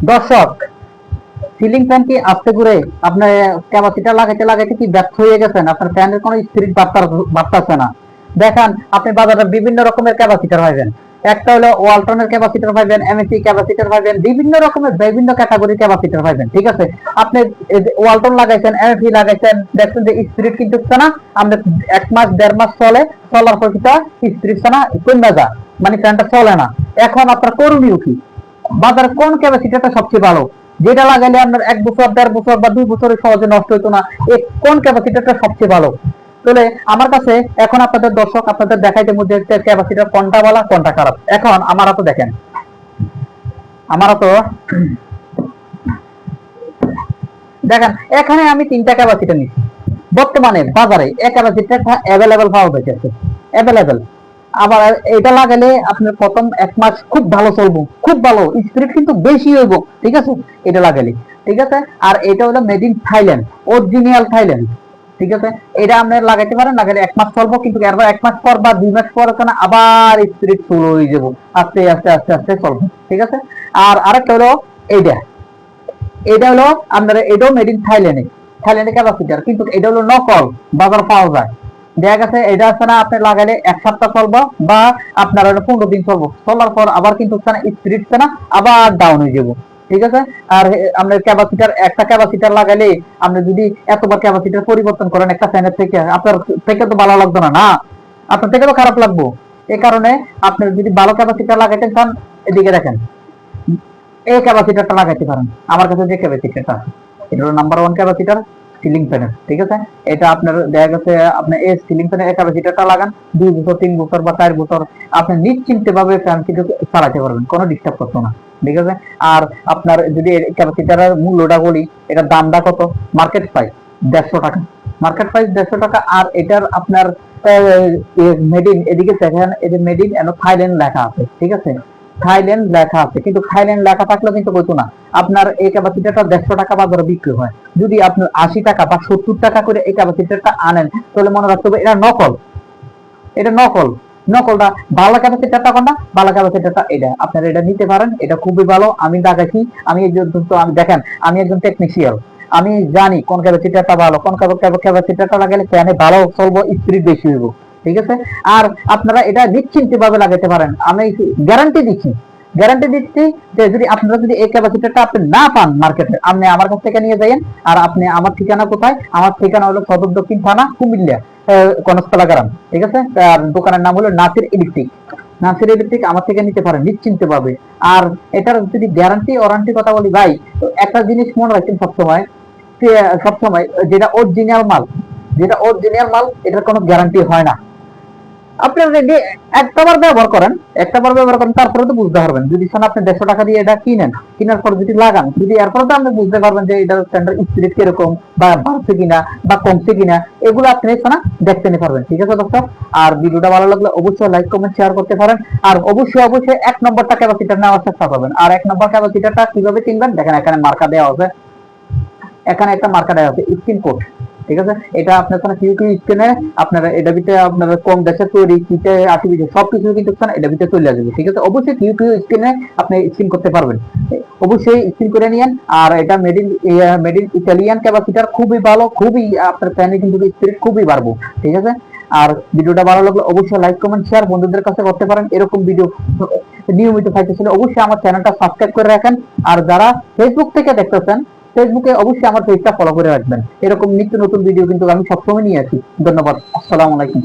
দর্শক, ceiling fan কি আস্তে করে আপনার ক্যাপাসিটার লাগাইতে লাগাইতে কি ব্যর্থ হয়ে গেছেন? আপনার ফ্যানের কোনো স্পিরিট বাড়তাছে না। দেখেন, আপনি বাজারে বিভিন্ন রকমের ক্যাপাসিটার পাইবেন। একটা হলো ওয়ালটনের ক্যাপাসিটার পাইবেন, এমএসি ক্যাপাসিটার পাইবেন, বিভিন্ন রকমের বিভিন্ন ক্যাটাগরির ক্যাপাসিটার পাইবেন। ঠিক আছে, আপনি ওয়ালটন লাগাইছেন, এমএসি লাগাইছেন, দেখছেন যে স্পিরিট কিন্তু না, আপনি 1 মাস 1.5 মাস চলার পর কিন্তু স্পিরিট না, কমে যায়, মানে ফ্যানটা চলে না। এখন আপনার করণীয় কি? বাজারে কোন ক্যাপাসিটারটা সবচেয়ে ভালো, যেটা লাগাইলে আপনার 1 বছর 1.5 বছর বা 2 বছরে সহজে নষ্ট হইতো না? এই কোন ক্যাপাসিটারটা সবচেয়ে ভালো? তাহলে আমার কাছে এখন আপনাদের দর্শক আপনাদের দেখাইতে মধ্যে ক্যাপাসিটার কোনটা ভালো কোনটা খারাপ। এখন আমারা তো দেখেন, আমারা তো দেখেন এখানে আমি 3টা ক্যাপাসিটার নিচ্ছি। বর্তমানে বাজারে এক ক্যাপাসিটারটা অ্যাভেলেবেল পাওয়া যাচ্ছে, অ্যাভেলেবেল। আবার এটা লাগালে আপনার প্রথম 1 মাস খুব ভালো চলবো, খুব ভালো স্পিরিট কিন্তু বেশি হইব। ঠিক আছে, এটা লাগালে ঠিক আছে। আর এটা হলো made in Thailand, original Thailand. ঠিক আছে, এটা আপনি লাগাইতে পারেন, লাগালে 1 মাস চলবো, কিন্তু এরপর 1 মাস পর বা 2 মাস পর আবার স্পিরিট ফুল হয়ে যাবো, আস্তে আস্তে আস্তে আস্তে চলবো। ঠিক আছে। আর আরেকটা হলো এইটা, এটা হলো আপনার, এটাও মেড ইন থাইল্যান্ডে, থাইল্যান্ডের ক্যাপাসিটার, কিন্তু এটা হলো নকল, বাজার পাওয়া যায়। দেখা গেছে এটা আছে না, আপনি লাগাইলে 1 সপ্তাহ চলবো বা আপনার 15 দিন চলবো, চলার পর আবার কিন্তু স্পিরিট না আবার ডাউন হয়ে যাবো। ঠিক আছে। আর আপনার ক্যাপাসিটার, একটা ক্যাপাসিটার লাগাইলে আপনি যদি এতবার ক্যাপাসিটার পরিবর্তন করেন একটা ফ্যানের থেকে, আপনার থেকে তো ভালো লাগতো না, না আপনার থেকে তো খারাপ লাগবো। এই কারণে আপনি যদি ভালো ক্যাপাসিটার লাগাইতে চান, এদিকে দেখেন, এই ক্যাপাসিটারটা লাগাইতে পারেন। আমার কাছে যে ক্যাপাসিটারটা, এটা হলো নাম্বার 1 ক্যাপাসিটার সিলিং ফ্যানের। ঠিক আছে, এটা আপনার দেখা গেছে আপনি এই সিলিং ফ্যানের ক্যাপাসিটারটা লাগান 2 বছর 3 বছর বা 4 বছর আপনি নিশ্চিন্তে ভাবে ফ্যান কিন্তু চালাতে পারবেন, কোনো ডিস্টার্ব করতো না। ঠিক আছে। আর আপনার যদি ক্যাপাসিটারের মূল্যটা বলি, এটার দামটা কত? মার্কেট প্রাইস 150 টাকা, মার্কেট প্রাইস 150 টাকা। আর এটার আপনার মেড ইন, এদিকে দেখেন এই যে মেড ইন থাইল্যান্ড লেখা আছে। ঠিক আছে, থাইল্যান্ড লেখা আছে, কিন্তু থাইল্যান্ড লেখা থাকলেও কিন্তু বলতো না। আপনার এই ক্যাপাসিটারটা 150 টাকা বাজারে বিক্রি হয়। যদি আপনার 80 টাকা বা 70 টাকা করে এই ক্যাপাসিটারটা আনেন, তাহলে মনে রাখতে হবে এটা নকল, এটা নকল। নকলটা ভালো ক্যাপাসিটারটা কোনটা? ভালো ক্যাপাসিটারটা এটা, আপনারা এটা নিতে পারেন, এটা খুবই ভালো। আমি দেখাচ্ছি, আমি এই তো আমি দেখেন, আমি একজন টেকনিশিয়ান, আমি জানি কোন ক্যাপাসিটারটা ভালো, কোন ক্যাপাসিটারটা লাগালে ফ্যানে ভালো চলবো, স্পিড বেশি হইব। ঠিক আছে। আর আপনারা এটা নিশ্চিন্তে ভাবে লাগাতে পারেন, আমি গ্যারান্টি দিচ্ছি, গ্যারান্টি দিচ্ছি যে যদি আপনারা যদি এই ক্যাপাসিটারটা আপনি না পান মার্কেটে, আপনি আমার কাছ থেকে নিয়ে যাবেন। আর আপনি, আমার ঠিকানা কোথায়? আমার ঠিকানা হলো সদর দক্ষিণ থানা, কুমিল্লা, কনকতলা গ্রাম। ঠিক আছে। আর দোকানের নাম হলো নাসির ইলেকট্রিক, নাসির ইলেকট্রিক আমার থেকে নিতে পারেন নিশ্চিন্তে পাবে। আর এটার যদি গ্যারান্টি ওয়ারান্টি কথা বলি ভাই, একটা জিনিস মনে রাখছেন সবসময়, সবসময় যেটা অরিজিনাল মাল, যেটা অরিজিনাল মাল, এটার কোনো গ্যারান্টি হয় না। আপনি যদি একটাবার ব্যবহার করেন, একটাবার ব্যবহার করেন, তারপরে তো বুঝতে পারবেন। যদি আপনি 150 টাকা দিয়ে এটা কিনেন, কেনার পর যদি লাগান, যদি এরপরে তো আপনি বুঝতে পারবেন যে এটার স্ট্যান্ডার্ড স্পিরিট কিরকম, বা বাড়ছে কিনা বা কমছে কিনা, এগুলো আপনি দেখতে নিতে পারবেন। ঠিক আছে দর্শক, আর ভিডিওটা ভালো লাগলে অবশ্যই লাইক কমেন্ট শেয়ার করতে পারেন। আর অবশ্যই অবশ্যই 1 নম্বরটা ক্যাপাসিটার নেওয়ার চেষ্টা করবেন। আর 1 নম্বর ক্যাপাসিটারটা কিভাবে কিনবেন দেখেন, এখানে মার্কা দেওয়া আছে, এখানে একটা মার্কা দেওয়া আছে স্ক্রিন কোড। ঠিক আছে, এটা আপনার কিউকিউ স্ক্রিনে আপনারা এটা ভিতরে আপনারা কোন দেশে তৈরি, কিতে আর্টিফিশিয়াল সবকিছু কিন্তু এটা ভিতরে চলে আসবে। ঠিক আছে, অবশ্যই কিউকিউ স্ক্রিনে আপনি স্ক্রিন করতে পারবেন, অবশ্যই স্ক্রিন করে নিয়েন। আর এটা মেড ইন ইটালিয়ান ক্যাপাসিটার, খুবই ভালো, খুবই আপনার ফ্যানে কিন্তু স্পিরিট খুবই বাড়বো। ঠিক আছে। আর ভিডিওটা ভালো লাগলে অবশ্যই লাইক কমেন্ট শেয়ার বন্ধুদের কাছে করতে পারেন। এরকম ভিডিও নিয়মিত পাইতেছেন অবশ্যই আমার চ্যানেলটা সাবস্ক্রাইব করে রাখেন। আর যারা ফেসবুক থেকে দেখতেছেন, ফেসবুকে অবশ্যই আমার পেজটা ফলো করে রাখবেন, এরকম নিত্য নতুন ভিডিও কিন্তু আমি সবসময় নিয়ে আসি। ধন্যবাদ, আসসালামু আলাইকুম।